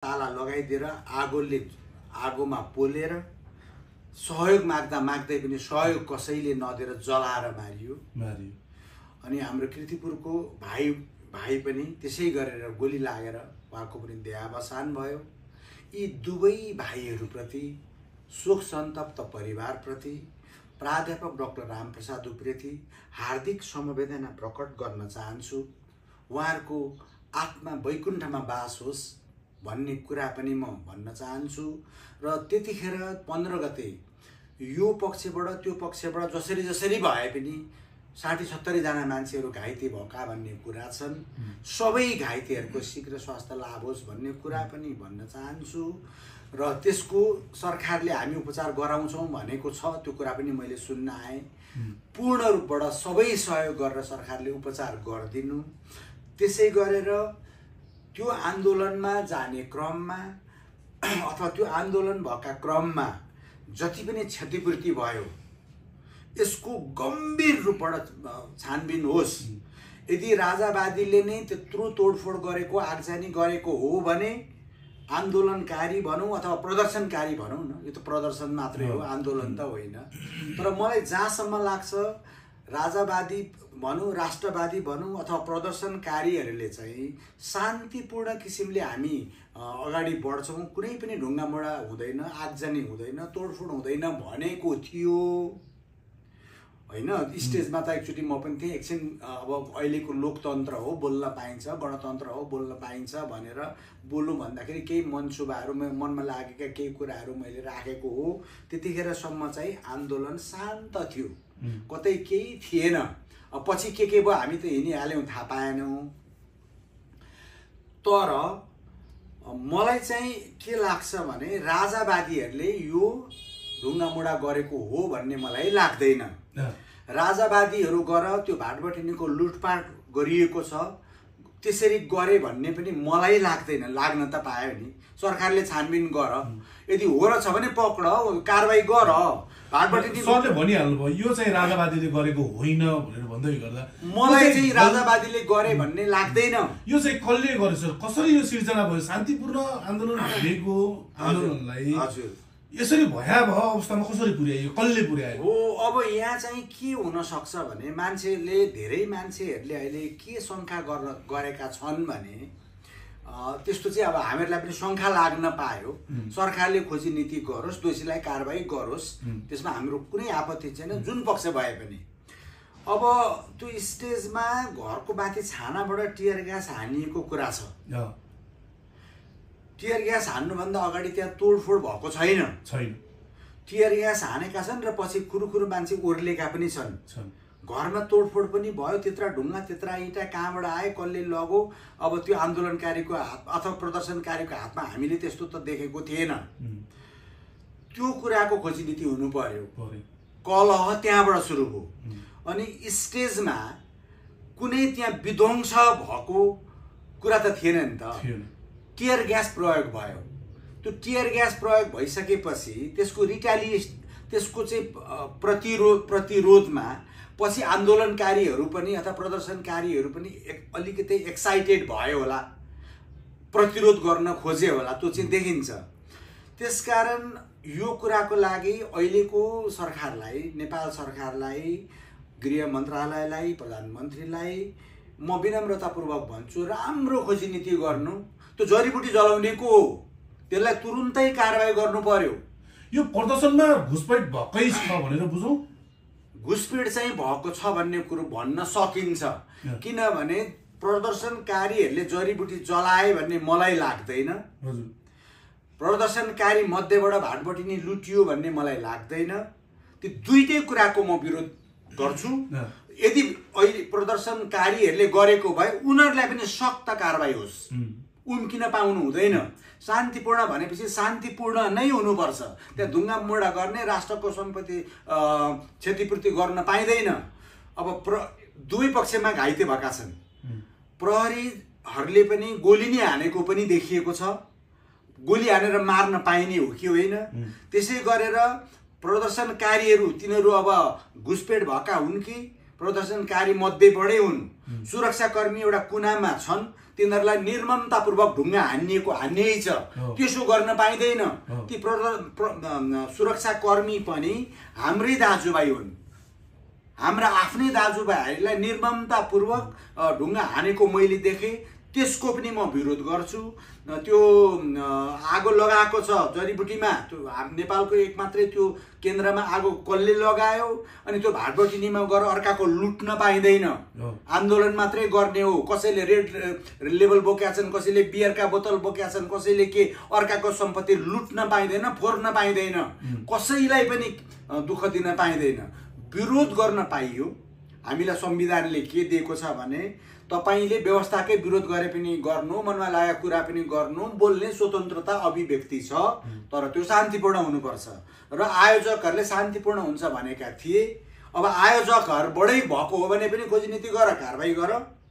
ताला लगाइदिएर आगोमा पोलेर सहयोग माग्दै पनि सहयोग कसैले नदिएर जलाएर मारियो। अनि हाम्रो कीर्तिपुरको भाइ पनि त्यसै गरेर गोली लागेर उहाँको पनि देहावसान भयो। यी दुवै भाइहरूप्रति, शोक सन्तप्त परिवारप्रति प्राध्यापक डाक्टर रामप्रसाद उप्रेती हार्दिक समवेदना प्रकट गर्न चाहन्छु। उहाँहरूको आत्मा वैकुण्ठमा बास होस् भन्ने कुरा पनि म भन्न चाहन्छु। र त्यतिखेर 15 गते यो पक्षबाट त्यो पक्षबाट जसरी भए पनि 60-70 जना मान्छेहरू घाइते भएका भन्ने कुरा छन्। सबै घाइतेहरूको शीघ्र स्वास्थ्य लाभ होस् भन्ने कुरा पनि भन्न चाहन्छु। र त्यसको सरकारले हामी उपचार गराउँछौँ भनेको छ, त्यो कुरा पनि मैले सुन्न आएँ। पूर्ण रूपबाट सबै सहयोग गरेर सरकारले उपचार गरिदिनु। त्यसै गरेर त्यो आन्दोलनमा जाने क्रममा अथवा त्यो आन्दोलन भएका क्रममा जति पनि क्षतिपूर्ति भयो यसको गम्भीर रूपबाट छानबिन होस्। यदि राजावादीले नै त्यत्रो तोडफोड गरेको, आगजनी गरेको हो भने आन्दोलनकारी भनौँ अथवा प्रदर्शनकारी भनौँ न, यो त प्रदर्शन मात्रै हो, आन्दोलन त होइन। तर मलाई जहाँसम्म लाग्छ राजावादी भनौँ, राष्ट्रवादी भनौँ अथवा प्रदर्शनकारीहरूले चाहिँ शान्तिपूर्ण किसिमले हामी अगाडि बढ्छौँ, कुनै पनि ढुङ्गामुढा हुँदैन, आगजनी हुँदैन, तोडफोड हुँदैन भनेको थियो होइन। स्टेजमा त एकचोटि म पनि थिएँ। एकछिन अब अहिलेको लोकतन्त्र हो, बोल्न पाइन्छ, गणतन्त्र हो, बोल्न पाइन्छ भनेर बोल्नु भन्दाखेरि केही मनसुबाहरू मनमा लागेका केही कुराहरू मैले राखेको हो। त्यतिखेरसम्म चाहिँ आन्दोलन शान्त थियो, कतै केही थिएन। पछि के भयो हामी त हिँडिहाल्यौँ, थाहा पाएनौँ। तर मलाई चाहिँ के लाग्छ भने राजावादीहरूले यो ढुङ्गामुढा गरेको हो भन्ने मलाई लाग्दैन। राजावादीहरू गर त्यो भाटबटिनीको लुटपाट गरिएको छ, त्यसरी गरे भन्ने पनि मलाई लाग्दैन। लाग्न त पायो नि, सरकारले छानबिन गर, यदि हो र छ भने पक्र, कारबाही गर। भाटबटिनी सरले भनिहाल्नु भयो यो चाहिँ राजावादीले गरेको होइन भनेर भन्दै गर्दा मलाई चाहिँ राजावादीले गरे भन्ने लाग्दैन। यो चाहिँ कसले गरेछ, कसरी यो सिर्जना भयो? शान्तिपूर्ण आन्दोलन भएको आन्दोलनलाई यसरी भयावह अवस्थामा कसरी पुर्यायो, कसले पुर्यायो हो? अब यहाँ चाहिँ के हुन सक्छ भने धेरै मान्छेहरूले अहिले के शङ्का गरेका छन् भने त्यस्तो चाहिँ अब हामीहरूलाई पनि शङ्का लाग्न पायो। सरकारले खोजी नीति गरोस्, दोषीलाई कारबाही गरोस्, त्यसमा हाम्रो कुनै आपत्ति छैन, जुन पक्ष भए पनि। अब त्यो स्टेजमा घरको माथि छानाबाट टियर ग्यास हानिएको कुरा छ। टियर ग्यास हान्नुभन्दा अगाडि त्यहाँ तोडफोड भएको छैन। टियर ग्यास हानेका छन् र पछि खुरुखुरु मान्छे ओर्लेका पनि छन्। घरमा तोडफोड पनि भयो, त्यत्रा ढुङ्गा त्यत्रा इँटा कहाँबाट आए, कसले लगो? अब त्यो आन्दोलनकारीको हात अथवा प्रदर्शनकारीको हातमा हामीले त्यस्तो त देखेको थिएन। त्यो कुराको खोजी नीति हुनु पर्यो। कलह त्यहाँबाट सुरु भयो। अनि स्टेजमा कुनै त्यहाँ विध्वंस भएको कुरा त थिएन नि त। टियर ग्यास प्रयोग भयो। त्यो टियर ग्यास प्रयोग भइसकेपछि त्यसको त्यसको चाहिँ प्रतिरोधमा पछि आन्दोलनकारीहरू पनि अथवा प्रदर्शनकारीहरू पनि अलिकति एक्साइटेड भयो होला, प्रतिरोध गर्न खोजे होला, त्यो चाहिँ देखिन्छ। त्यसकारण यो कुराको लागि अहिलेको सरकारलाई, नेपाल सरकारलाई, गृह मन्त्रालयलाई, प्रधानमन्त्रीलाई म विनम्रतापूर्वक भन्छु, राम्रो खोजी नीति गर्नु। त्यो जडीबुटी जलाउनेको हो, त्यसलाई तुरुन्तै कारबाही गर्नु पर्यो। यो प्रदर्शनमा घुसपैठ भएकै छ भनेर बुझौँ? घुसपेट चाहिँ भएको छ भन्ने कुरो भन्न सकिन्छ, किनभने प्रदर्शनकारीहरूले जडीबुटी जलाए भन्ने मलाई लाग्दैन। प्रदर्शनकारी मध्येबाट भाटबटिनी लुटियो भन्ने मलाई लाग्दैन। त्यो दुईटै कुराको म विरोध गर्छु। यदि अहिले प्रदर्शनकारीहरूले गरेको भए उनीहरूलाई पनि सख्त कारबाही होस्, उम्किन पाउनु हुँदैन। शान्तिपूर्ण भनेपछि शान्तिपूर्ण नै हुनुपर्छ। त्यहाँ ढुङ्गामुढा गर्ने, राष्ट्रको सम्पत्ति क्षतिपूर्ति गर्न पाइँदैन। अब दुवै पक्षमा घाइते भएका छन्। प्रहरीहरूले पनि गोली नै हानेको पनि देखिएको छ। गोली हानेर मार्न पाइने हो कि होइन? त्यसै गरेर प्रदर्शनकारीहरू तिनीहरू अब घुसपेट भएका हुन् कि प्रदर्शनकारी मध्येबाटै हुन्? सुरक्षाकर्मी एउटा कुनामा छन्, तिनीहरूलाई निर्ममतापूर्वक ढुङ्गा हान्नै छ, त्यसो गर्न पाइँदैन। ती सुरक्षाकर्मी पनि हाम्रै दाजुभाइ हुन्। हाम्रा आफ्नै दाजुभाइहरूलाई निर्ममतापूर्वक ढुङ्गा हानेको मैले देखेँ, त्यसको पनि म विरोध गर्छु। त्यो आगो लगाएको छ जडीबुटीमा, त्यो नेपालको एक मात्रै त्यो केन्द्रमा आगो कसले लगायो? अनि त्यो भाटबटिनीमा गएर अर्काको लुट्न पाइँदैन, आन्दोलन मात्रै गर्ने हो। कसैले रेड लेबल बोकेका छन्, कसैले बियरका बोतल बोकेका छन्, कसैले के अर्काको सम्पत्ति लुट्न पाइँदैन, फोर्न पाइँदैन, कसैलाई पनि दुःख दिन पाइँदैन। विरोध गर्न पाइयो। हामीलाई संविधानले के दिएको छ भने तपाईले व्यवस्थाकै विरोध गरे पनि गर्नु, मनमा लागेको कुरा पनि गर्नु, बोल्ने स्वतन्त्रता अभिव्यक्ति छ, तर त्यो शान्तिपूर्ण हुनुपर्छ। र आयोजकहरूले शान्तिपूर्ण हुन्छ भनेका थिए। अब आयोजकहरूबाटै भएको हो भने पनि खोजी नीति गर, कारबाही गर।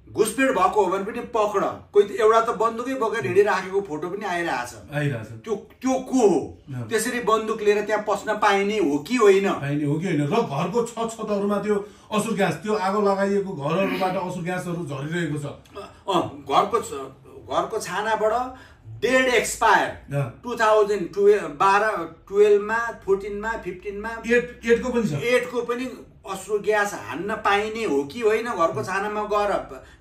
घुसपेट भएको हो भने पनि पक्र। कोही एउटा त बन्दुकै बोकेर हिँडिराखेको फोटो पनि आइरहेछ। त्यो को हो? त्यसरी बन्दुक लिएर त्यहाँ पस्न पाइने हो कि होइन? र घरको छतहरूमा त्यो असुर ग्यास, त्यो आगो लगाइएको घरहरूबाट असुर ग्यासहरू झरिरहेको छ। घरको छानाबाट डेड एक्सपायर 2012 मा 14 मा 15 मा 8 को पनि अश्रु ग्यास हान्न पाइने हो कि होइन? घरको छानामा गएर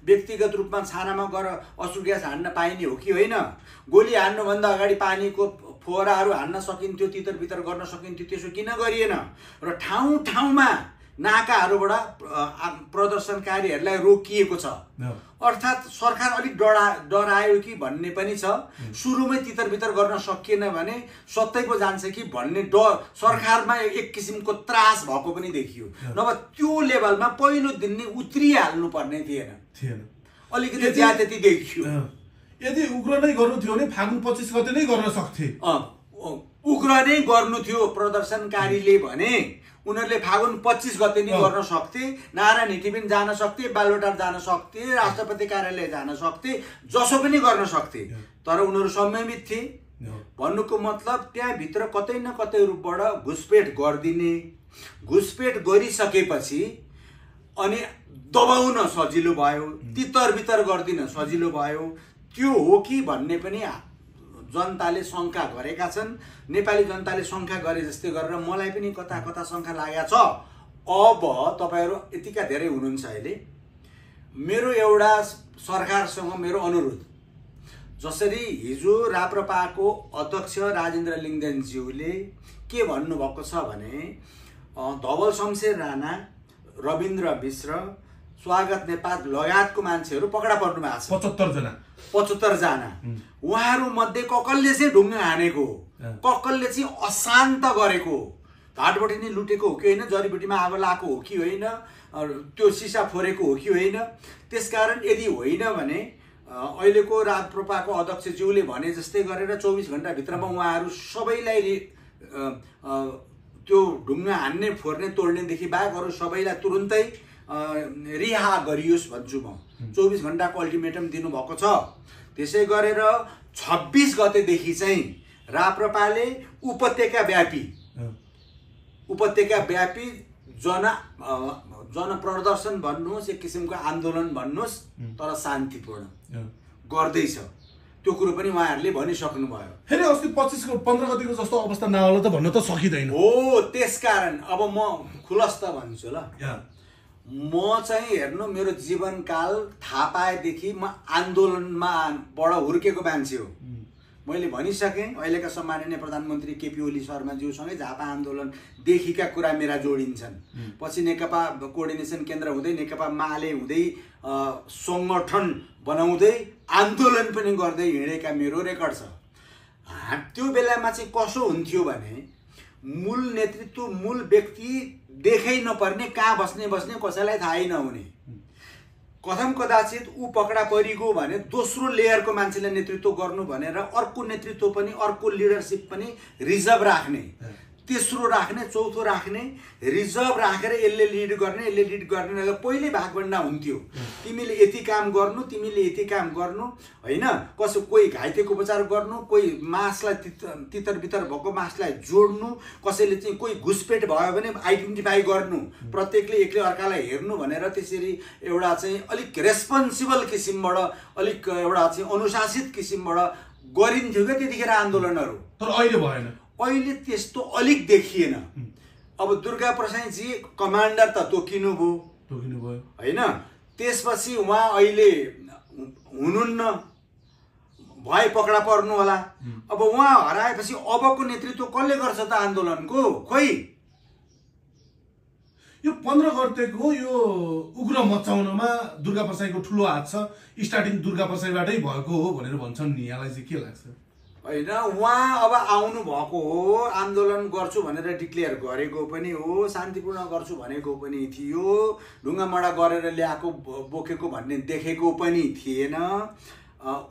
व्यक्तिगत रूपमा छानामा गएर अश्रु ग्यास हान्न पाइने हो कि होइन? गोली हान्नुभन्दा अगाडि पानीको फोहराहरू हान्न सकिन्थ्यो, तितर बितर गर्न सकिन्थ्यो, त्यसो किन गरिएन? र ठाउँ ठाउँमा नाकाहरूबाट प्रदर्शनकारीहरूलाई रोकिएको छ। अर्थात् सरकार अलिक डरायो कि भन्ने पनि छ। सुरुमै तितर बितर गर्न सकिएन भने सत्तै पो जान्छ कि भन्ने डर सरकारमा एक किसिमको त्रास भएको पनि देखियो। नभए त्यो लेभलमा पहिलो दिन नै उत्रिहाल्नु पर्ने थिएन। अलिकति ज्यादती देखियो। यदि उग्र नै गर्नु थियो भने फागुन 25 गते नै गर्न सक्थे। उग्र नै गर्नु थियो प्रदर्शनकारीले भने उनीहरूले फागुन 25 गते नै गर्न सक्थे, नारायण हिटी पनि जान सक्थे, बालुटार जान सक्थे, राष्ट्रपति कार्यालय जान सक्थे, जसो पनि गर्न सक्थे। तर उनीहरू संयमित थिए। भन्नुको मतलब त्यहाँभित्र कतै न कतै रूपबाट घुसपेट गरिदिने, घुसपेट गरिसकेपछि अनि दबाउन सजिलो भयो, तितर बितर गरिदिन सजिलो भयो। त्यो हो कि भन्ने पनि जनताले शङ्का गरेका छन्। नेपाली जनताले शङ्का गरे जस्तै गरेर मलाई पनि कता कता शङ्का लागेको छ। अब तपाईहरु यतिका धेरै हुनुहुन्छ अहिले, मेरो एउटा सरकारसँग मेरो अनुरोध, जसरी हिजो राप्रपाको अध्यक्ष राजेन्द्र लिङ्गदेनज्यूले के भन्नुभएको छ भने धवल शमशेर राणा, रविन्द्र मिश्र, स्वागत नेपाल लगायतको मान्छेहरू पकडा पर्नु भएको छ। 75 जना। उहाँहरू मध्ये ककलले चाहिँ ढुङ्गा हानेको, ककलले चाहिँ अशान्त गरेको, घाटबटी लुटेको हो कि होइन, जडीबुटीमा आगो लाएको हो कि होइन, त्यो सिसा फोरेको हो कि होइन। त्यसकारण यदि होइन भने अहिलेको राप्रपाको अध्यक्षज्यूले भने जस्तै गरेर 24 घण्टा भित्रमा उहाँहरू सबैलाई त्यो ढुङ्गा हान्ने, फोर्ने, तोड्नेदेखि बाहेक अरू सबैलाई तुरुन्तै रिहा गरियोस् भन्छु म। 24 घण्टाको अल्टिमेटम दिनुभएको छ। त्यसै गरेर 26 गतेदेखि चाहिँ राप्रपाले उपत्यका व्यापी जन प्रदर्शन भन्नुहोस्, एक किसिमको आन्दोलन भन्नुहोस्, तर शान्तिपूर्ण गर्दैछ। त्यो कुरो पनि उहाँहरूले भनिसक्नुभयो। फेरि अस्ति 15 गतिको जस्तो अवस्था नहोला त भन्न त सकिँदैन हो। त्यसकारण अब म खुलस्त भन्छु ल, म चाहिँ हेर्नु, मेरो जीवनकाल थाहा पाएदेखि म आन्दोलनमा बडो हुर्केको मान्छे हो। मैले भनिसकेँ, अहिलेका सम्माननीय प्रधानमन्त्री केपी ओली शर्माज्यूसँगै झापा आन्दोलनदेखिका कुरा मेरा जोडिन्छन्। पछि नेकपा कोअर्डिनेसन केन्द्र हुँदै नेकपा माले हुँदै संगठन बनाउँदै आन्दोलन पनि गर्दै हिँडेका मेरो रेकर्ड छ। त्यो बेलामा चाहिँ कसो हुन्थ्यो भने मूल नेतृत्व, मूल व्यक्ति देखै नपर्ने, कहाँ बस्ने कसैलाई थाहै नहुने। कथम कदाचित ऊ पकडा परिगयो भने दोस्रो लेयरको मान्छेले नेतृत्व गर्नु भनेर अर्को नेतृत्व पनि, अर्को लिडरसिप पनि रिजर्भ राख्ने। तेस्रो राख्ने, चौथो राख्ने, रिजर्भ राखेर यसले लिड गर्ने पहिल्यै भागभन्डा हुन्थ्यो। तिमीले यति काम गर्नु, तिमीले यति काम गर्नु, होइन? कोही घाइतेको उपचार गर्नु, कोही मासलाई तितर बितर भएको मासलाई जोड्नु, कसैले चाहिँ कोही घुसपेट भयो भने आइडेन्टिफाई गर्नु, प्रत्येकले एकले अर्कालाई हेर्नु भनेर त्यसरी एउटा चाहिँ अलिक रेस्पोन्सिबल किसिमबाट, अलिक एउटा चाहिँ अनुशासित किसिमबाट गरिन्थ्यो क्या त्यतिखेर आन्दोलनहरू। तर अहिले भएन, अहिले त्यस्तो अलिक देखिएन। अब दुर्गा प्रसाईजी कमान्डर त तोकिनु भयो होइन? त्यसपछि उहाँ अहिले हुनुहुन्न, भए पकडा पर्नु होला। अब उहाँ हराएपछि अबको नेतृत्व कसले गर्छ त आन्दोलनको? खोइ यो 15 गतेको यो उग्र मचाउनमा दुर्गा प्रसाईको ठुलो हात छ, स्टार्टिङ दुर्गा प्रसाईबाटै भएको हो भनेर भन्छन् नि, यहाँलाई चाहिँ के लाग्छ? होइन, उहाँ अब आउनु भएको हो, आन्दोलन गर्छु भनेर डिक्लेयर गरेको पनि हो, शान्तिपूर्ण गर्छु भनेको पनि थियो, ढुङ्गामडा गरेर ल्याएको बोकेको भन्ने देखेको पनि थिएन,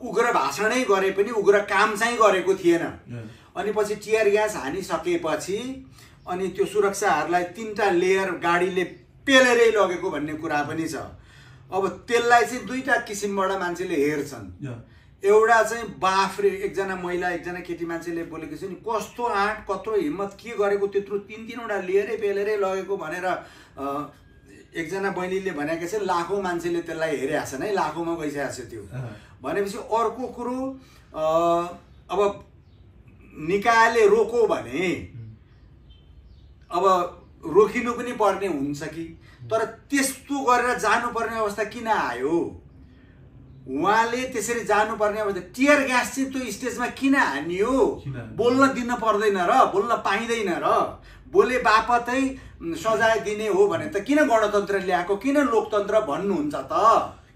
उग्र भाषणै गरे पनि उग्र काम चाहिँ गरेको थिएन। अनि पछि टियर ग्यास हानिसकेपछि अनि त्यो सुरक्षाहरूलाई 3टा लेयर गाडीले पेलेरै लगेको भन्ने कुरा पनि छ। अब त्यसलाई चाहिँ 2टा किसिमबाट मान्छेले हेर्छन्। एउटा चाहिँ बाफ्रे, एकजना महिला एकजना केटी मान्छेले बोलेको छ नि, कस्तो आँट कत्रो हिम्मत, के गरेको त्यत्रो 3-3वटा लेयरै पेलेरै लगेको भनेर एकजना बहिनीले भनेको छ। लाखौँ मान्छेले त्यसलाई हेरेको छन् है, लाखौँमा गइसकेको छ त्यो भनेपछि। अर्को कुरो, अब निकायले रोको भने अब रोकिनु पनि पर्ने हुन्छ कि, तर त्यस्तो गरेर जानुपर्ने अवस्था किन आयो? उहाँले त्यसरी जानुपर्ने अवस्था, टियर ग्यास चाहिँ त्यो स्टेजमा किन हानियो? बोल्न दिन पर्दैन र, बोल्न पाइँदैन र, बोले बापतै सजाय दिने हो भने त किन गणतन्त्र ल्याएको, किन लोकतन्त्र भन्नुहुन्छ त?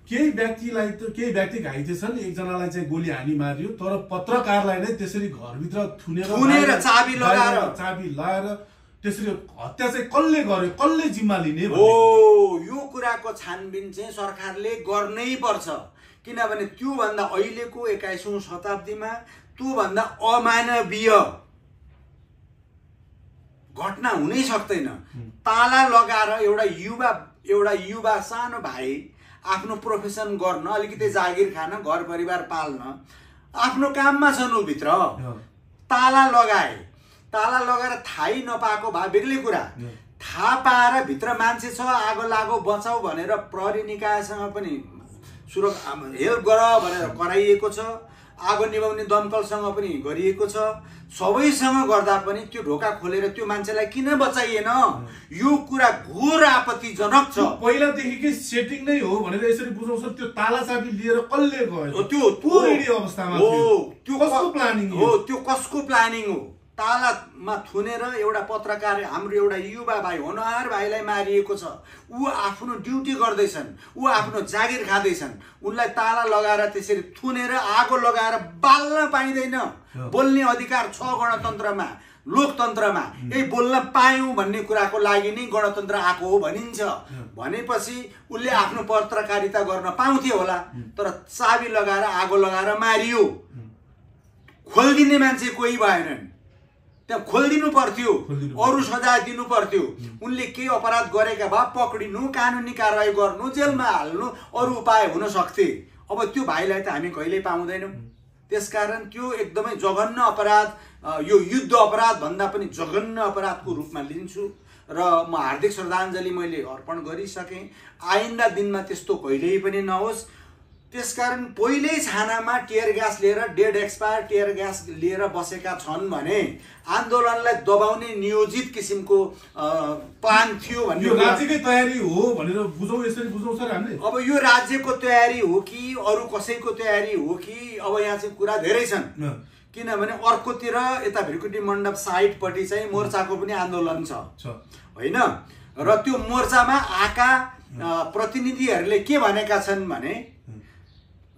केही व्यक्ति घाइते छन्, एकजनालाई चाहिँ गोली हानी मारियो, तर पत्रकारलाई नै त्यसरी घरभित्र थुनेर चाबी लगाएर त्यसरी हत्या चाहिँ कसले गर्यो, कसले जिम्मा लिने? यो कुराको छानबिन चाहिँ सरकारले गर्नै पर्छ, किनभने त्योभन्दा अहिलेको 21औं शताब्दीमा त्योभन्दा अमानवीय घटना हुनै सक्दैन। ताला लगाएर एउटा युवा सानो भाइ आफ्नो प्रोफेसन गर्न, अलिकति जागिर खान, घर परिवार पाल्न आफ्नो काममा छन्, उ भित्र ताला लगाएर थाहै नपाएको भए बेग्लै कुरा, थाहा पाएर भित्र मान्छे छ, आगो लागो बचाऊ भनेर प्रहरी निकायसँग पनि हेल्प गर भनेर कराइएको छ, आगो निभाउने दमकलसँग पनि गरिएको छ, सबैसँग गर्दा पनि त्यो ढोका खोलेर त्यो मान्छेलाई किन बचाइएन? यो कुरा घोर आपत्तिजनक छ। पहिलादेखिकै सेटिङ नै हो भनेर यसरी बुझाउँछ। त्यो ताला चाबी लिएर कसले गयो? त्यो रेडी अवस्थामा हो, त्यो कसको प्लानिङ हो? त्यो कसको प्लानिङ हो? तालामा थुनेर एउटा पत्रकार, हाम्रो एउटा युवा भाइ, होनहार भाइलाई मारिएको छ। ऊ आफ्नो ड्युटी गर्दैछन्, ऊ आफ्नो जागिर खाँदैछन्, उनलाई ताला लगाएर त्यसरी थुनेर आगो लगाएर बाल्न पाइँदैन। बोल्ने अधिकार छ गणतन्त्रमा, लोकतन्त्रमा। यही बोल्न पायौँ भन्ने कुराको लागि नै गणतन्त्र आएको हो भनिन्छ। भनेपछि उसले आफ्नो पत्रकारिता गर्न पाउँथ्यो होला, तर चाबी लगाएर आगो लगाएर मारियो। खोलिदिने मान्छे कोही भएनन्, त्यहाँ खोलिदिनु पर्थ्यो, अरू सजाय दिनु पर्थ्यो। उनले केही अपराध गरेका भए पक्रिनु, कानुनी कारवाही गर्नु, जेलमा हाल्नु, अरू उपाय हुन सक्थे। अब त्यो भाइलाई त हामी कहिल्यै पाउँदैनौँ। त्यसकारण त्यो एकदमै जघन्य अपराध, यो युद्ध अपराध भन्दा पनि जघन्य अपराधको रूपमा लिन्छु र म हार्दिक श्रद्धाञ्जली मैले अर्पण गरिसकेँ। आइन्दा दिनमा त्यस्तो कहिल्यै पनि नहोस्। त्यसकारण पहिल्यै छानामा टियर ग्यास लिएर, डेड एक्सपायर टियर ग्यास लिएर बसेका छन् भने आन्दोलनलाई दबाउने नियोजित किसिमको प्लान थियो भन्ने यो राज्यकै तयारी हो भनेर बुझौँ, यसरी बुझौँ सर हामीले। अब यो राज्यको तयारी हो कि अरू कसैको तयारी हो कि, अब यहाँ चाहिँ कुरा धेरै छन्। किनभने अर्कोतिर यता भिरकुटी मण्डप साइडपट्टि चाहिँ मोर्चाको पनि आन्दोलन छ होइन, र त्यो मोर्चामा आएका प्रतिनिधिहरूले के भनेका छन् भने,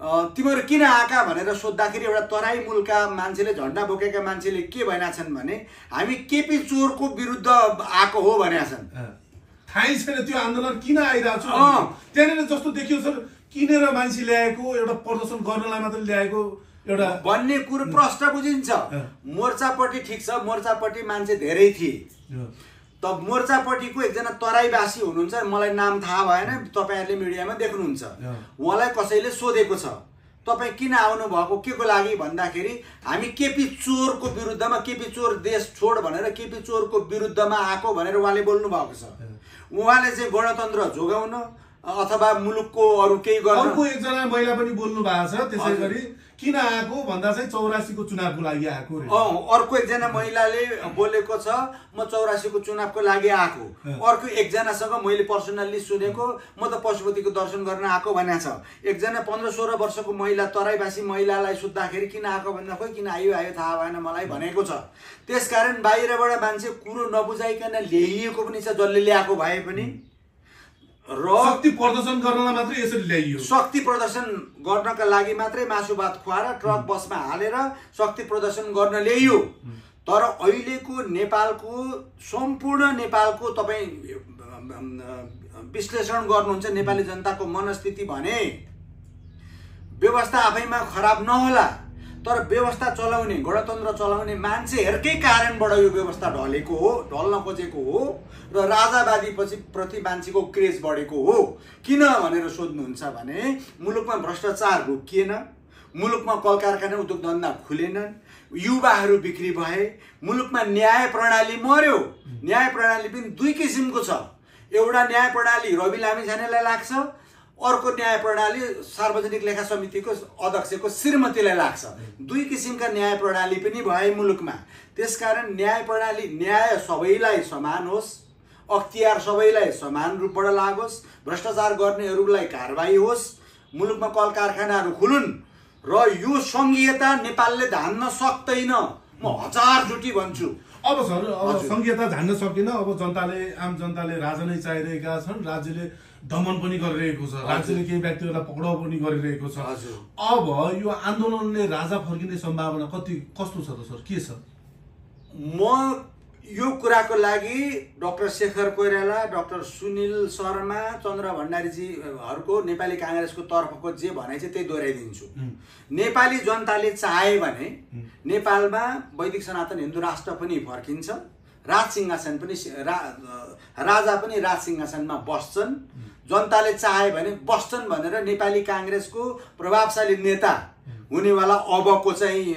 तिमीहरू किन आएका भनेर सोद्धाखेरि एउटा तराई मूलका मान्छेले, झन्डा बोकेका मान्छेले के भनेका छन् भने, हामी केपी चोरको विरुद्ध आएको हो भनेका छन्। थाहै छैन त्यो आन्दोलन किन आइरहेको छ। त्यहाँनिर जस्तो देखियो सर, किनेर मान्छे ल्याएको, एउटा प्रदर्शन गर्नलाई मात्र ल्याएको, एउटा भन्ने कुरो प्रश्न बुझिन्छ। मोर्चापट्टि ठिक छ, मोर्चापट्टि मान्छे धेरै थिए। त मोर्चापट्टिको एकजना तराईवासी हुनुहुन्छ, मलाई नाम थाहा भएन, तपाईँहरूले मिडियामा देख्नुहुन्छ। उहाँलाई कसैले सोधेको छ तपाईँ किन आउनुभएको के को लागि भन्दाखेरि हामी केपी चोरको विरुद्धमा, केपी चोर देश छोड भनेर केपी चोरको विरुद्धमा आएको भनेर उहाँले बोल्नु भएको छ। उहाँले चाहिँ गणतन्त्र जोगाउन अथवा मुलुकको अरू केही गर्न। अर्को एकजना महिला पनि बोल्नु भएको छ त्यसै गरी किन आएको भन्दा चाहिँ 84 को चुनावको लागि आएको रे। अर्को एकजना महिलाले बोलेको छ म 84 को चुनावको लागि आएको। अर्को एकजनासँग मैले पर्सनल्ली सुनेको म त पशुपतिको दर्शन गर्न आएको भनेको छ। एकजना 15-16 वर्षको महिला तराईवासी महिलालाई सोद्धाखेरि किन आएको भन्दा खोइ किन आयो थाहा भएन मलाई भनेको छ। त्यसकारण बाहिरबाट मान्छे कुरो नबुझाइकन ल्याइएको पनि छ, जसले ल्याएको भए पनि। र शक्ति प्रदर्शन गर्नलाई मात्रै यसरी ल्याइयो। शक्ति प्रदर्शन गर्नका लागि मात्रै मासु भात खुवाएर ट्रक बसमा हालेर शक्ति प्रदर्शन गर्न ल्याइयो। तर अहिलेको नेपालको सम्पूर्ण नेपालको तपाईँ विश्लेषण गर्नुहुन्छ नेपाली जनताको मनस्थिति भने व्यवस्था आफैमा खराब नहोला, तर व्यवस्था चलाउने, गणतन्त्र चलाउने मान्छेहरूकै कारणबाट यो व्यवस्था ढलेको हो, ढल्न खोजेको हो र राजावादी प्रति मान्छेको क्रेज बढेको हो। किन भनेर सोध्नुहुन्छ भने मुलुकमा भ्रष्टाचार रोकिएन, मुलुकमा कल कारखाना उद्योग धन्दा खुलेनन्, युवाहरू बिक्री भए, मुलुकमा न्याय प्रणाली मर्यो। न्याय प्रणाली पनि दुई किसिमको छ। एउटा न्याय प्रणाली रवि लामिछानेलाई लाग्छ, अर्को न्याय प्रणाली सार्वजनिक लेखा समितिको अध्यक्षको श्रीमतीलाई लाग्छ। दुई किसिमका न्याय प्रणाली पनि भए मुलुकमा। त्यसकारण न्याय प्रणाली, न्याय सबैलाई समान होस्, अख्तियार सबैलाई समान रूपबाट लागोस्, भ्रष्टाचार गर्नेहरूलाई कारबाही होस्, मुलुकमा कल कारखानाहरू खुलुन् र यो संघीयता नेपालले धान्न सक्दैन। म हजारचोटि भन्छु। अब सर अब संघीयता धान्न सकिन। अब जनताले, आम जनताले राजा नै चाहिरहेका छन्, राज्यले दमन पनि गरिरहेको छ, राज्यले केही व्यक्तिहरूलाई पक्राउ पनि गरिरहेको छ। अब यो आन्दोलनले राजा फर्किने सम्भावना कस्तो छ त सर, के छ? म यो कुराको लागि डाक्टर शेखर कोइराला, डाक्टर सुनिल शर्मा, चन्द्र भण्डारीजीहरूको नेपाली काङ्ग्रेसको तर्फको जे भनाइ छ त्यही दोहोऱ्याइदिन्छु। नेपाली जनताले चाहे भने नेपालमा वैदिक सनातन हिन्दू राष्ट्र पनि फर्किन्छ, राज सिंहासन पनि राजा पनि राज सिंहासनमा बस्छन्। जनताले चाहे भने बस्छन् भनेर नेपाली काङ्ग्रेसको प्रभावशाली नेता हुनेवाला अबको चाहिँ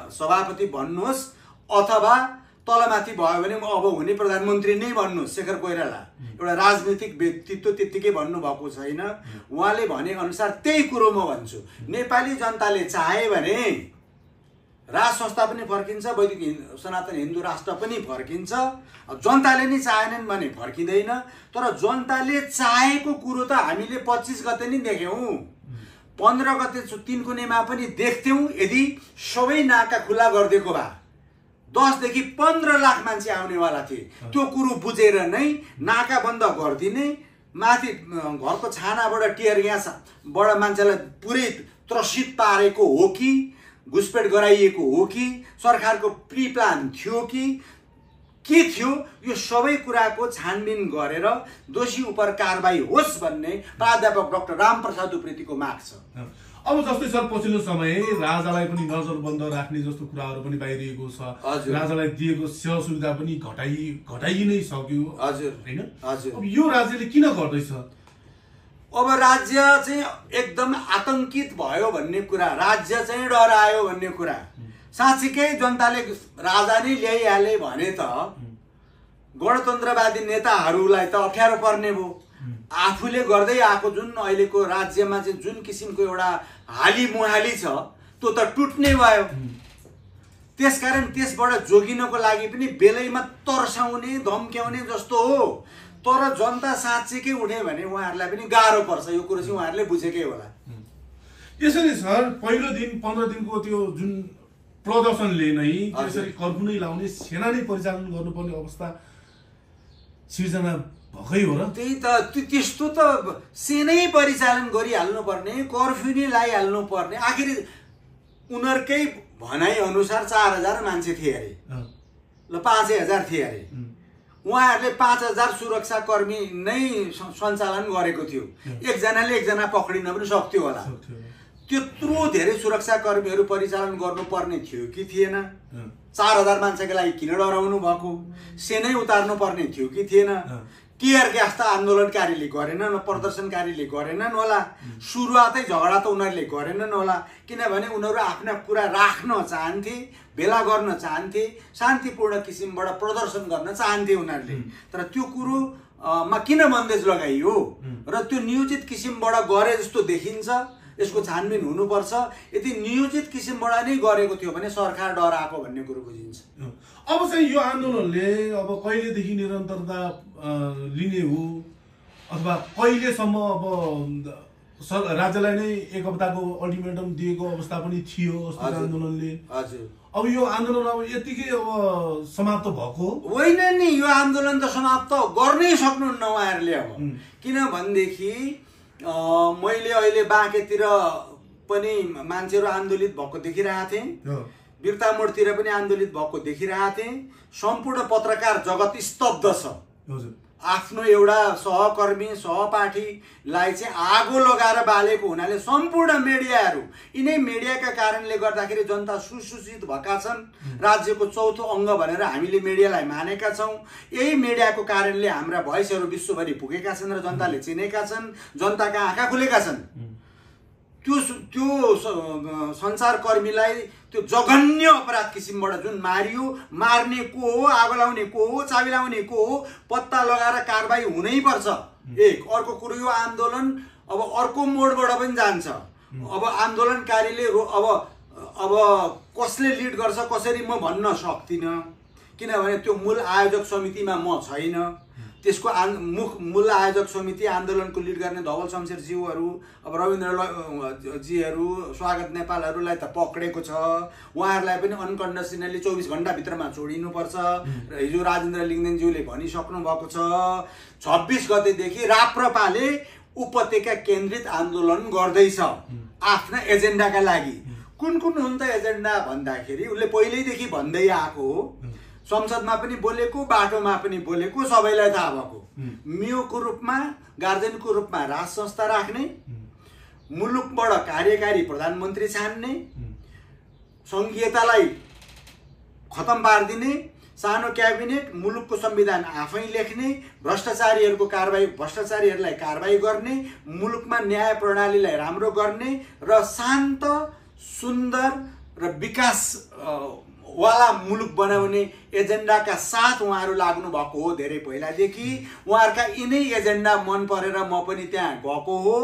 सभापति भन्नुहोस् अथवा तलमाथि भयो भने अब हुने प्रधानमन्त्री नै भन्नुहोस्, शेखर कोइराला एउटा राजनीतिक व्यक्तित्व त्यत्तिकै भन्नुभएको छैन। उहाँले भने अनुसार त्यही कुरो म भन्छु। नेपाली जनताले चाहे भने राज संस्था पनि फर्किन्छ, वैदिक सनातन हिन्दू राष्ट्र पनि फर्किन्छ। जनताले नै चाहेनन् भने फर्किँदैन। तर जनताले चाहेको कुरो त हामीले 25 गते नै देख्यौँ, 15 गते तीनकुनेमा पनि देख्थ्यौँ। यदि सबै नाका खुला गरिदिएको भए 10 देखि 15 लाख मान्छे आउनेवाला थिए। त्यो कुरो बुझेर नै नाका बन्द गरिदिने, माथि घरको छानाबाट टियर ग्यासबाट मान्छेलाई पुरै त्रसित पारेको हो कि घुसपेट गराइएको हो कि सरकारको प्री प्लान थियो कि के थियो, यो सबै कुराको छानबिन गरेर दोषी उप कारबाही होस् भन्ने प्राध्यापक डाक्टर रामप्रसाद उप्रेतीको माग छ। अब जस्तै सर पछिल्लो समय राजालाई पनि नजरबन्द राख्ने जस्तो कुराहरू पनि बाहिरिएको छ। राजालाई दिएको सेवा सुविधा पनि घटाइ नै सक्यो। हजुर हैन? हजुर। अब यो राज्यले किन गर्दैछ? अब राज्य चाहिँ एकदम आतंकित भयो भन्ने कुरा, राज्य चाहिँ डरायो भन्ने कुरा, साँच्चीकै जनताले राजा नै ल्याइहाले भने त गणतन्त्रवादी नेताहरूलाई त अप्ठ्यारो पर्ने भयो। आफूले गर्दै आएको जुन अहिलेको राज्यमा चाहिँ जुन किसिमको एउटा हाली मुहाली छ त्यो त टुट्ने भयो। त्यसकारण त्यसबाट जोगिनको लागि पनि बेलैमा तर्साउने धम्क्याउने जस्तो हो। तर जनता साँच्चीकै उठ्यो भने उहाँहरूलाई पनि गाह्रो पर्छ। यो कुरो चाहिँ उहाँहरूले बुझेकै होला। यसरी सर पहिलो दिन 15 दिनको त्यो जुन प्रदर्शनले नै त्यसरी कर्फ्यू नै लाउने, सेना नै परिचालन गर्नुपर्ने अवस्था सिर्जना भएकै हो र? त्यही त, त्यस्तो त सेनै परिचालन गरिहाल्नु पर्ने, कर्फ्यू नै लगाइहाल्नु पर्ने। आखिर उनीहरूकै भनाइ अनुसार 4000 मान्छे थिए अरे, ल 5000 थिए अरे। उहाँहरूले 5000 सुरक्षाकर्मी नै सञ्चालन गरेको थियो। एकजनाले एकजना पक्रिन पनि सक्थ्यो होला। त्यत्रो धेरै सुरक्षाकर्मीहरू परिचालन गर्नुपर्ने थियो कि थिएन? 4000 मान्छेको लागि किन डराउनु भएको? सेनै उतार्नु पर्ने थियो कि थिएन? टियर ग्यास त आन्दोलनकारीले गरेनन्, प्रदर्शनकारीले गरेनन् होला। सुरुवातै झगडा त उनीहरूले गरेनन् होला, किनभने उनीहरू आफ्ना कुरा राख्न चाहन्थे, भेला गर्न चाहन्थे, शान्तिपूर्ण किसिमबाट प्रदर्शन गर्न चाहन्थे उनीहरूले। तर त्यो कुरो मा किन बन्देज लगाइयो र त्यो नियोजित किसिमबाट गरे जस्तो देखिन्छ। यसको छानबिन हुनुपर्छ। यदि नियोजित किसिमबाट नै गरेको थियो भने सरकार डराएको भन्ने कुरो बुझिन्छ। अब चाहिँ यो आन्दोलनले अब कहिलेदेखि निरन्तरता लिने हो अथवा कहिलेसम्म अब राज्यलाई नै एक हप्ताको अल्टिमेटम दिएको अवस्था पनि थियो आन्दोलनले। हजुर, अब यो आन्दोलन अब यतिकै अब समाप्त भएको होइन नि। यो आन्दोलन त समाप्त गर्नै सक्नुहुन्न उहाँहरूले। अब किनभनेदेखि मैले अहिले बाँकेतिर पनि मान्छेहरू आन्दोलित भएको देखिरहेको थिएँ, बिर्ता मोडतिर पनि आन्दोलित भएको देखिरहेको थिएँ। सम्पूर्ण पत्रकार जगत स्तब्ध छ। आफ्नो एउटा सहकर्मी सहपाठीलाई चाहिँ आगो लगाएर बालेको हुनाले सम्पूर्ण मिडियाहरू, यिनै मिडियाका कारणले गर्दाखेरि जनता सुसूचित भएका छन्। राज्यको चौथो अङ्ग भनेर हामीले मिडियालाई मानेका छौँ। यही मिडियाको कारणले हाम्रा भोइसहरू विश्वभरि पुगेका छन् र जनताले चिनेका छन्, जनताका आँखा खुलेका छन्। त्यो सञ्चारकर्मीलाई त्यो जघन्य अपराध किसिमबाट जुन मारियो, मार्ने को हो, आगो लाउने को हो, चाबी लाउने को हो, पत्ता लगाएर कारबाही हुनै पर्छ। एक अर्को कुरो, यो आन्दोलन अब अर्को मोडबाट पनि जान्छ। अब आन्दोलनकारीले अब कसले लिड गर्छ कसरी म भन्न सक्दिनँ, किनभने त्यो मूल आयोजक समितिमा म छैन। त्यसको मूल आयोजक समिति आन्दोलनको लिड गर्ने धवल शमशेरज्यूहरू, अब रविन्द्र जीहरू, स्वागत नेपालहरूलाई त पक्रेको छ। उहाँहरूलाई पनि अनकन्डिसनली 24 घण्टाभित्रमा छोडिनुपर्छ। र हिजो राजेन्द्र लिङ्गदेनज्यूले भनिसक्नु भएको छ 26 गतेदेखि राप्रपाले उपत्यका केन्द्रित आन्दोलन गर्दैछ आफ्ना एजेन्डाका लागि। कुन हुन् त एजेन्डा भन्दाखेरि उसले पहिल्यैदेखि भन्दै आएको हो। संसदमा पनि बोलेको, बाटोमा पनि बोलेको, सबैलाई थाहा भएको। मियोको रूपमा, गार्जेनको रूपमा राज संस्था राख्ने, मुलुकबाट कार्यकारी प्रधानमन्त्री छान्ने, सङ्घीयतालाई खतम पारिदिने, सानो क्याबिनेट, मुलुकको संविधान आफै लेख्ने, भ्रष्टाचारीहरूलाई कारबाही गर्ने, मुलुकमा न्याय प्रणालीलाई राम्रो गर्ने र शान्त, सुन्दर र विकास वाला मुलुक बनाउने एजेन्डाका साथ उहाँहरू लाग्नु भएको हो। धेरै पहिलादेखि उहाँहरूका यिनै एजेन्डा मन परेर म पनि त्यहाँ गएको हो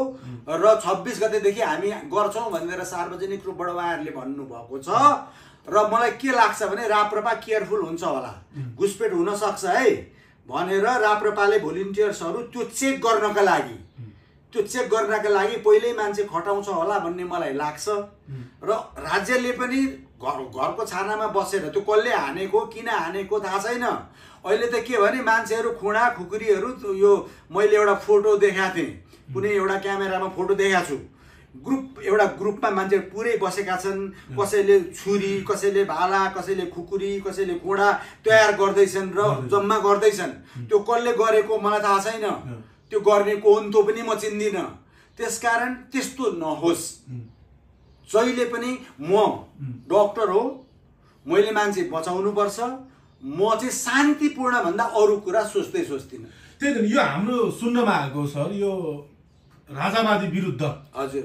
र 26 गतेदेखि हामी गर्छौँ भनेर सार्वजनिक रूपबाट उहाँहरूले भन्नुभएको छ। र मलाई के लाग्छ भने राप्रपा केयरफुल हुन्छ होला, घुसपेट हुन सक्छ है भनेर राप्रपाले भोलिन्टियर्सहरू त्यो चेक गर्नका लागि पहिल्यै मान्छे खटाउँछ होला भन्ने मलाई लाग्छ। र राज्यले पनि घरको छानामा बसेर त्यो कसले हानेको, किन हानेको थाहा छैन। अहिले त के भने मान्छेहरू खुँडा खुकुरीहरू, यो मैले एउटा फोटो देखाएको थिएँ, कुनै एउटा क्यामेरामा फोटो देखाएको छु। एउटा ग्रुपमा मान्छे पुरै बसेका छन्, कसैले छुरी, कसैले भाला, कसैले खुकुरी, कसैले खुँडा तयार गर्दैछन् र जम्मा गर्दैछन्। त्यो कसले गरेको मलाई थाहा छैन, त्यो गर्नेको अन्तो पनि म चिन्दिनँ। त्यसकारण त्यस्तो नहोस्। जहिले पनि म डक्टर हो, मैले मान्छे बचाउनु पर्छ। म चाहिँ शान्तिपूर्ण भन्दा अरू कुरा सोच्दिनँ। त्यही त यो हाम्रो सुन्नमा आएको सर, यो राजावादी विरुद्ध हजुर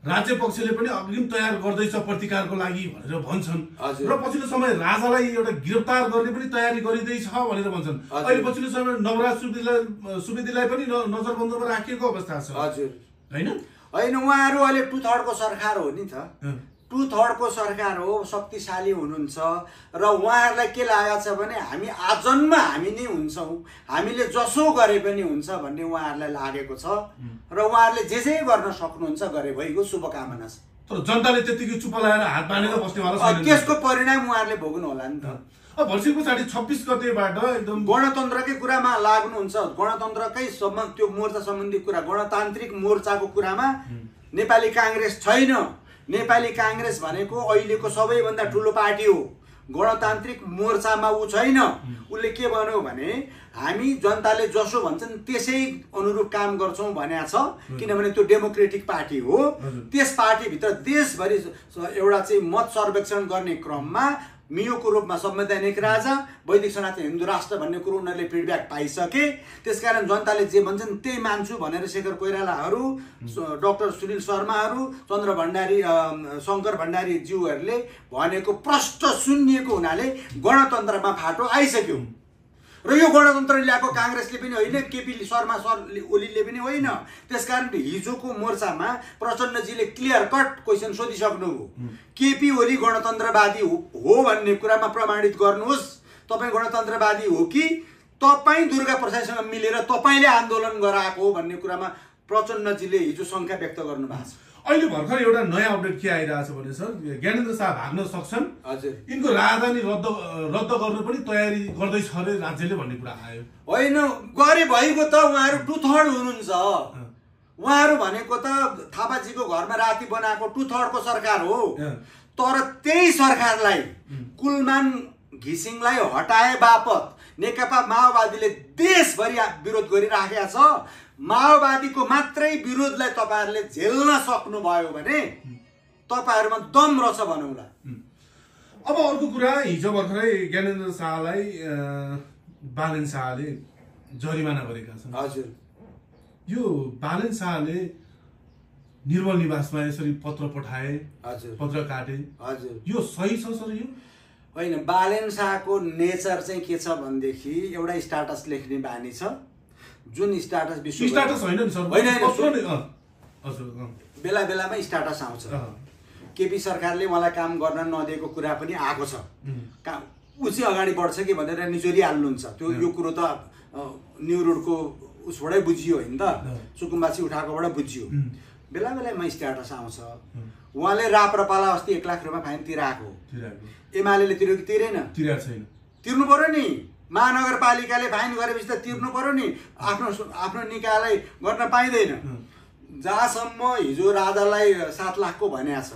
राज्य पक्षले पनि अग्रिम तयार गर्दैछ प्रतिकारको लागि भनेर भन्छन् र पछिल्लो समय राजालाई एउटा गिरफ्तार गर्ने पनि तयारी गरिँदैछ भनेर भन्छन्। अहिले पछिल्लो समय नवराज सुवेदीलाई पनि नजरबन्दमा राखिएको अवस्था छ। हजुर हैन उहाँहरू अहिले 2/3 को सरकार हो नि त। 2/3 को सरकार हो, शक्तिशाली हुनुहुन्छ र उहाँहरूलाई के लागेको छ भने हामी आजन्म हामी नै हुन्छौँ, हामीले जसो गरे पनि हुन्छ भन्ने उहाँहरूलाई लागेको छ र उहाँहरूले जे गर्न सक्नुहुन्छ गरे भइगयो, शुभकामना छ। तर जनताले त्यतिकै चुप लगाएर हात बाँधेर बस्नेवाला छैन। त्यसको परिणाम उहाँहरूले भोग्नु होला नि त। भर्सी पछाडि 26 गतेबाट एकदम गणतन्त्रकै कुरामा लाग्नुहुन्छ, गणतन्त्रकै त्यो मोर्चा सम्बन्धी कुरा, गणतान्त्रिक मोर्चाको कुरामा नेपाली काङ्ग्रेस छैन। नेपाली काङ्ग्रेस भनेको अहिलेको सबैभन्दा ठुलो पार्टी हो। गणतान्त्रिक मोर्चामा ऊ छैन। उसले के भन्यो भने हामी जनताले जसो भन्छन् त्यसै अनुरूप काम गर्छौँ भनेको छ, किनभने त्यो डेमोक्रेटिक पार्टी हो। त्यस पार्टीभित्र देशभरि एउटा चाहिँ मत सर्वेक्षण गर्ने क्रममा मियोको रूपमा संवैधानिक राजा, वैदिक सनातन हिन्दू राष्ट्र भन्ने कुरो उनीहरूले फिडब्याक पाइसके। त्यसकारण जनताले जे भन्छन् त्यही मान्छु भनेर शेखर कोइरालाहरू, डाक्टर सुनिल शर्माहरू, चन्द्र भण्डारी, शङ्कर भण्डारी ज्यूहरूले भनेको प्रष्ट सुनिएको हुनाले गणतन्त्रमा फाटो आइसक्यो। र यो गणतन्त्र ल्याएको काङ्ग्रेसले पनि होइन, केपी शर्मा ओलीले पनि होइन। त्यसकारण हिजोको मोर्चामा प्रचण्डजीले क्लियर कट क्वेसन सोधिसक्नुभयो, केपी ओली गणतन्त्रवादी हो भन्ने कुरामा प्रमाणित गर्नुहोस्। तपाईँ गणतन्त्रवादी हो कि तपाईँ दुर्गा प्रसादसँग मिलेर तपाईँले आन्दोलन गराएको हो भन्ने कुरामा प्रचण्डजीले हिजो शङ्का व्यक्त गर्नुभएको छ। अहिले भर्खर एउटा नयाँ अपडेट के आइरहेछ भने सर, ज्ञानेन्द्र शाह भाग्न सक्छन्, हजुर, यिनको राजधानी रद्द गर्न पनि तयारी गर्दैछ अरे राज्यले भन्ने कुरा आयो। होइन, गरे भइगयो त, उहाँहरू 2/3 हुनुहुन्छ। उहाँहरू भनेको त थापाजीको घरमा राति बनाएको 2/3 सरकार हो। तर त्यही सरकारलाई कुलमान घिसिङलाई हटाए बापत नेकपा माओवादीले देशभरि विरोध गरिराखेका छ। माओवादीको मात्रै विरोधलाई तपाईहरुले झेल्न सक्नुभयो भने तपाईहरुमा दम रहेछ भनौँला। अब अर्को कुरा, हिजो भर्खरै ज्ञानेन्द्र शाहलाई बालेन शाहले जरिमाना गरेका छन्। हजुर, यो बालेन शाहले निर्मल निवासमा यसरी पत्र पठाए, हजुर, पत्र काटे, हजुर, यो सही छ सर? यो होइन, बालेन शाहको नेचर चाहिँ के छ भनेदेखि एउटा स्ट्याटस लेख्ने बानी छ, जुन स्ट्याटस विश्व स्ट्याटस होइन नि सर, बेला बेलामा स्ट्याटस आउँछ। केपी सरकारले उहाँलाई काम गर्न नदिएको कुरा पनि आएको छ। ऊ चाहिँ अगाडि बढ्छ कि भनेर निचोरिहाल्नुहुन्छ। त्यो यो कुरो त न्यू रोडको उसबाटै बुझियो होइन त, सुकुम्बासी उठाएकोबाट बुझियो। बेला बेलामा स्ट्याटस आउँछ। उहाँले राप्रपालाई अस्ति 1 लाख रुपियाँ फाइन तिराएको, एमाले तिर्यो कि तिरेन? तिरेको छैन। तिर्नु पर्यो नि, महानगरपालिकाले फाइन गरेपछि त तिर्नु पर्यो नि। आफ्नो निकायलाई गर्न पाइँदैन। जहाँसम्म हिजो राजालाई 7 लाखको भनेको छ,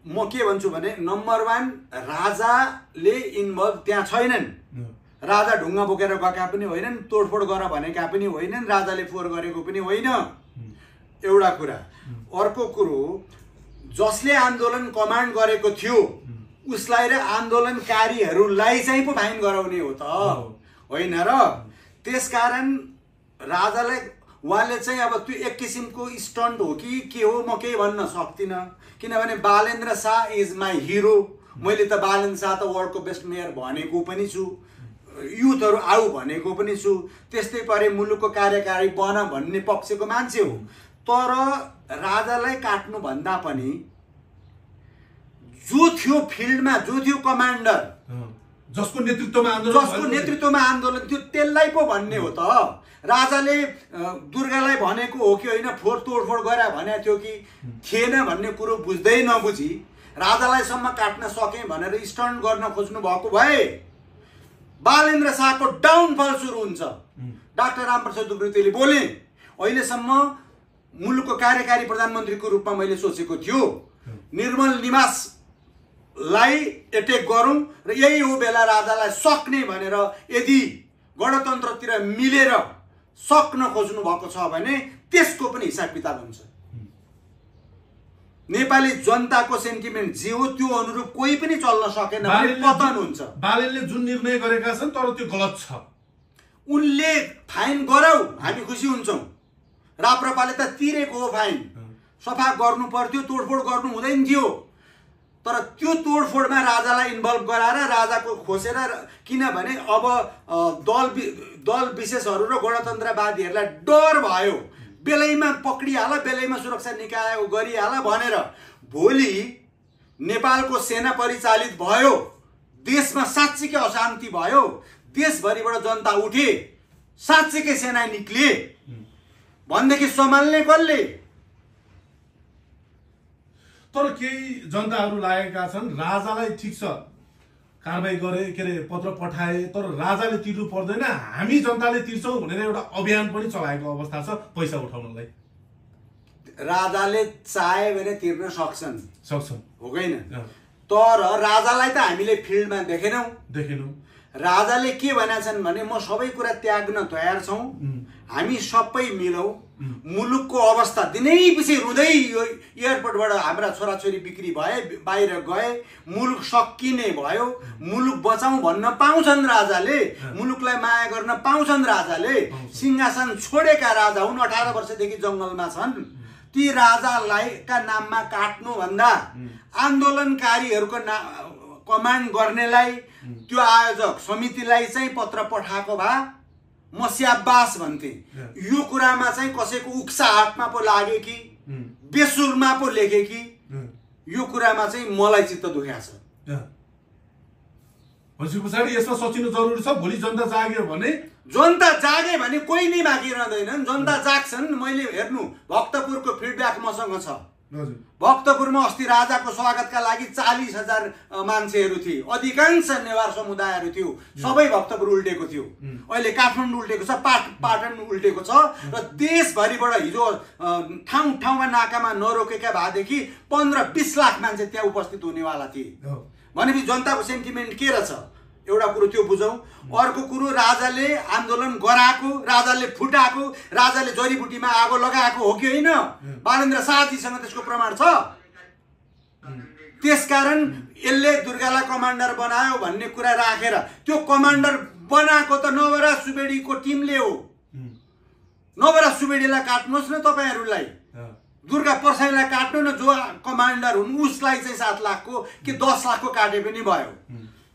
म के भन्छु भने नम्बर 1 राजाले इन्भल्भ त्यहाँ छैनन्। राजा ढुङ्गा बोकेर गएका पनि होइनन्, तोडफोड गर भनेका पनि होइनन्, राजाले फोहोर गरेको पनि होइन। एउटा कुरा। अर्को कुरो, जसले आन्दोलन कमान्ड गरेको थियो उसलाई र आन्दोलनकारीहरूलाई चाहिँ पो फाइन गराउने हो त होइन र? त्यसकारण राजालाई उहाँले चाहिँ अब त्यो एक किसिमको स्टन्ट हो कि के हो म केही भन्न सक्दिनँ, किनभने Balendra Shah is my hero. मैले त बालेन्द्र शाह त वर्ल्डको बेस्ट मेयर भनेको पनि छु, युथहरू आऊ भनेको पनि छु, त्यस्तै परे मुलुकको कार्यकारी बन भन्ने पक्षको मान्छे हो। तर राजालाई काट्नु भन्दा पनि जो थियो फिल्डमा, जो थियो कमान्डर, जसको नेतृत्वमा आन्दोलन थियो त्यसलाई पो भन्ने हो त। राजाले दुर्गालाई भनेको हो कि होइन, तोडफोड गरे भनेको थियो कि थिएन भन्ने कुरो बुझ्दै नबुझी राजालाई सम्म काट्न सके भनेर स्टन्ट गर्न खोज्नु भएको भए बालेन्द्र शाहको डाउनफल सुरु हुन्छ। डाक्टर रामप्रसाद उप्रेतीले बोले, अहिलेसम्म मुलुकको कार्यकारी प्रधानमन्त्रीको रूपमा मैले सोचेको थियो निर्मल निवासलाई एटेक गरौँ र यही हो बेला राजालाई सक्ने भनेर यदि गणतन्त्रतिर मिलेर सक्न खोज्नु भएको छ भने त्यसको पनि हिसाब किताब हुन्छ। नेपाली जनताको सेन्टिमेन्ट जे हो त्यो अनुरूप कोही पनि चल्न सकेन भने पतन हुन्छ। बालेनले जुन निर्णय गरेका छन् तर त्यो गलत छ। उनले फाइन गराऊ, हामी खुसी हुन्छौँ। राप्रपाले त तिरेको हो फाइन, सफा गर्नु पर्थ्यो, तोडफोड गर्नु हुँदैन थियो। तर त्यो तोडफोडमा राजालाई इन्भल्भ गराएर राजाको खोसेर, किनभने अब दल विशेषहरू र गणतन्त्रवादीहरूलाई डर भयो, बेलैमा पक्रिहाल, बेलैमा सुरक्षा निकाय गरिहाल भनेर। भोलि नेपालको सेना परिचालित भयो, देशमा साँच्चीकै अशान्ति भयो, देशभरिबाट जनता उठे, साँच्चीकै सेना निक्ले भनेदेखि सम्हाल्ने कसले? तर केही जनताहरू लागेका छन् राजालाई ठिक छ कारबाही गरे, के अरे पत्र पठाए, तर राजाले तिर्नु पर्दैन, हामी जनताले तिर्छौँ भनेर एउटा अभियान पनि चलाएको अवस्था छ पैसा उठाउनलाई। राजाले चाहे भने तिर्न सक्छन्, हो होइन? तर राजालाई त हामीले फिल्डमा देखेनौँ। राजाले के भनेका छन् भने म सबै कुरा त्याग्न तयार छौँ, हामी सबै मिलौँ, मुलुकको अवस्था दिनैपछि रुँदै यो एयरपोर्टबाट हाम्रा छोराछोरी बिक्री भए, बाहिर गए, मुलुक सकिने भयो, मुलुक बचाउँ भन्न पाउँछन् राजाले, मुलुकलाई माया गर्न पाउँछन् राजाले। सिंहासन छोडेका राजा हुन्, 18 वर्षदेखि जङ्गलमा छन्। ती राजालाई का नाममा काट्नुभन्दा आन्दोलनकारीहरूको कमान्ड गर्नेलाई, त्यो आयोजक समितिलाई चाहिँ पत्र पठाएको भए म स्याबास भन्थे। यो कुरामा चाहिँ कसैको उक्साहटमा पो लागे कि बेसुरमा पो लेखे कि यो कुरामा चाहिँ मलाई चित्त दुखेको छ। पछाडि यसमा सचिनु जरुरी छ। भोलि जनता जाग्यो भने, जनता जागे भने कोही नै बाँकी रहँदैनन्। जनता जाग्छन्। मैले हेर्नु भक्तपुरको फिडब्याक मसँग छ। भक्तपुरमा अस्ति राजाको स्वागतका लागि 40,000 मान्छेहरू थिए, अधिकांश नेवार समुदायहरू थियो। सबै भक्तपुर उल्टेको थियो। अहिले काठमाडौँ उल्टेको छ, पाटन उल्टेको छ र देशभरिबाट हिजो ठाउँ ठाउँमा नाकामा नरोकेका भएदेखि 15-20 लाख मान्छे त्यहाँ उपस्थित हुनेवाला थिए। भनेपछि जनताको सेन्टिमेन्ट के रहेछ एउटा कुरो त्यो बुझौँ। अर्को कुरो राजाले आन्दोलन गराएको, राजाले फुटाएको, राजाले जडीबुटीमा आगो लगाएको हो कि होइन? बालेन्द्र शाहजीसँग त्यसको प्रमाण छ। त्यसकारण यसले दुर्गालाई कमान्डर बनायो भन्ने कुरा राखेर त्यो कमान्डर बनाएको त नवरा सुवेडीको टिमले हो। नवरा सुवेडीलाई काट्नुहोस् न तपाईहरूलाई, दुर्गा परसाईलाई काट्नु न, जो कमान्डर हुन् उसलाई चाहिँ 7 लाखको कि 10 लाखको काटे पनि भयो।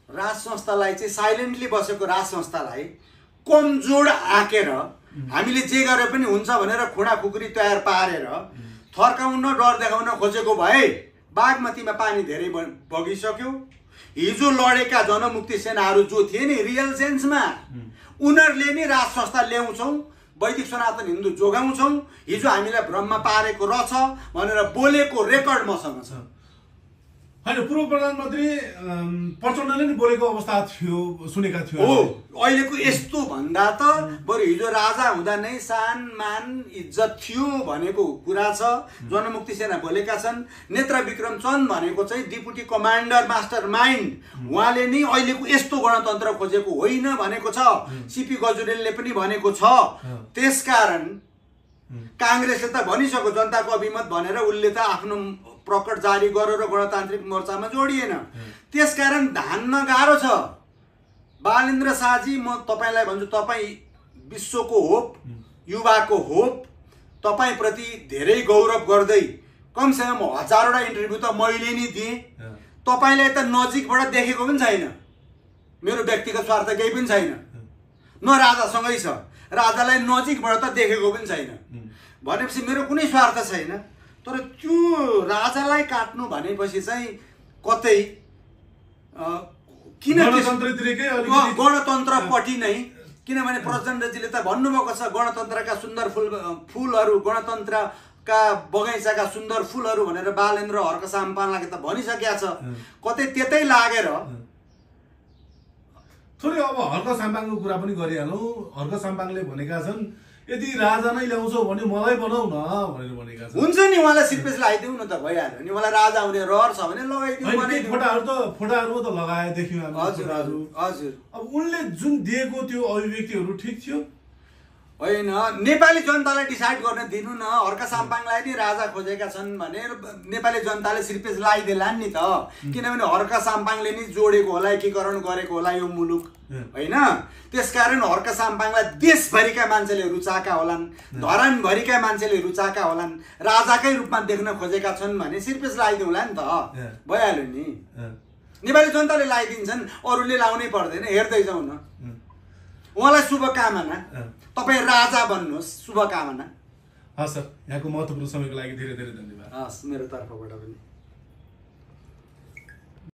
राज संस्थालाई चाहिँ साइलेन्टली बसेको राज संस्थालाई कमजोर आकेर हामीले जे गरे पनि हुन्छ भनेर खुँडा खुकुरी तयार पारेर थर्काउन, डर देखाउन खोजेको भए बागमतीमा पानी धेरै बगिसक्यो। हिजो लडेका जनमुक्ति सेनाहरू जो थिए नि रियल सेन्समा, उनीहरूले नि राज संस्था ल्याउँछौँ, वैदिक सनातन हिन्दू जोगाउँछौँ, हिजो हामीलाई भ्रममा पारेको रहेछ भनेर बोलेको रेकर्ड मसँग छ। होइन, पूर्व प्रधानमन्त्री प्रचण्डले नि बोलेको अवस्था थियो, सुनेका थियो। हो, अहिलेको यस्तो भन्दा त बरु हिजो राजा हुँदा नै सान मान इज्जत थियो भनेको कुरा छ। जनमुक्ति सेना बोलेका छन्। नेत्र विक्रम चन्द भनेको चाहिँ डिपुटी कमान्डर मास्टर माइन्ड, उहाँले नि अहिलेको यस्तो गणतन्त्र खोजेको होइन भनेको छ। सीपी गजुरेलले पनि भनेको छ। त्यसकारण काङ्ग्रेसले त भनिसक्यो जनताको अभिमत भनेर, उसले त आफ्नो प्रकट जारी गरेर गणतान्त्रिक मोर्चामा जोडिएन। त्यसकारण धान्न गाह्रो छ। बालेन्द्र शाहजी, म तपाईँलाई भन्छु, तपाईँ विश्वको होप, युवाको होप, तपाईँप्रति धेरै गौरव गर्दै कमसेकम 1000वटा इन्टरभ्यू त मैले नि दिएँ। तपाईँलाई त नजिकबाट देखेको पनि छैन। मेरो व्यक्तिगत स्वार्थ केही पनि छैन, न राजासँगै छ। राजालाई नजिकबाट त देखेको पनि छैन भनेपछि मेरो कुनै स्वार्थ छैन। तर त्यो राजालाई काट्नु भनेपछि चाहिँ कतै किन गणतन्त्रपट्टि नै, किनभने प्रचण्डजीले त भन्नुभएको छ गणतन्त्रका सुन्दर फुलहरू, गणतन्त्रका बगैँचाका सुन्दर फुलहरू भनेर बालेन्द्र हर्क साम्पाङलाई त भनिसकेका छ। कतै त्यतै लागेर थोरै अब हर्क साम्पाङको कुरा पनि गरिहालौँ। हर्क साम्पाङले भनेका छन् यदि राजा नै ल्याउँछौ भने मलाई बनाऊ न भनेर भनेका छन्। हुन्छ नि, उहाँलाई सिर्पेस लगाइदिउँ न त, भइहाल्यो नि। उहाँलाई राजा हुने रहर छ भने लगाइदिउँ। फोटाहरू त लगाए देख्यौँ हामी। हजुर हजुर हजुर। अब उनले जुन दिएको त्यो अभिव्यक्तिहरू ठिक थियो होइन? नेपाली जनतालाई डिसाइड गर्न दिनु न। हर्क साम्पाङलाई नि राजा खोजेका छन् भने नेपाली जनताले सिर्पेस लगाइदेला नि त। किनभने हर्क साम्पाङले नि जोडेको होला, एकीकरण गरेको होला यो मुलुक, होइन? त्यसकारण हर्क साम्पाङलाई देशभरिका मान्छेले रुचाएका होलान्, धरानभरिका मान्छेले रुचाएका होलान्, राजाकै रूपमा देख्न खोजेका छन् भने सिर्पेस लगाइदिउँला नि त, भइहाल्यो नि। नेपाली जनताले लगाइदिन्छन्, अरूले लाउनै पर्दैन। हेर्दै जाउँ न। उहाँलाई शुभकामना। तपाईँ राजा बन्नुहोस्, शुभकामना। हस् सर, यहाँको महत्त्वपूर्ण समयको लागि धेरै धेरै धन्यवाद। हस्, मेरो तर्फबाट पनि।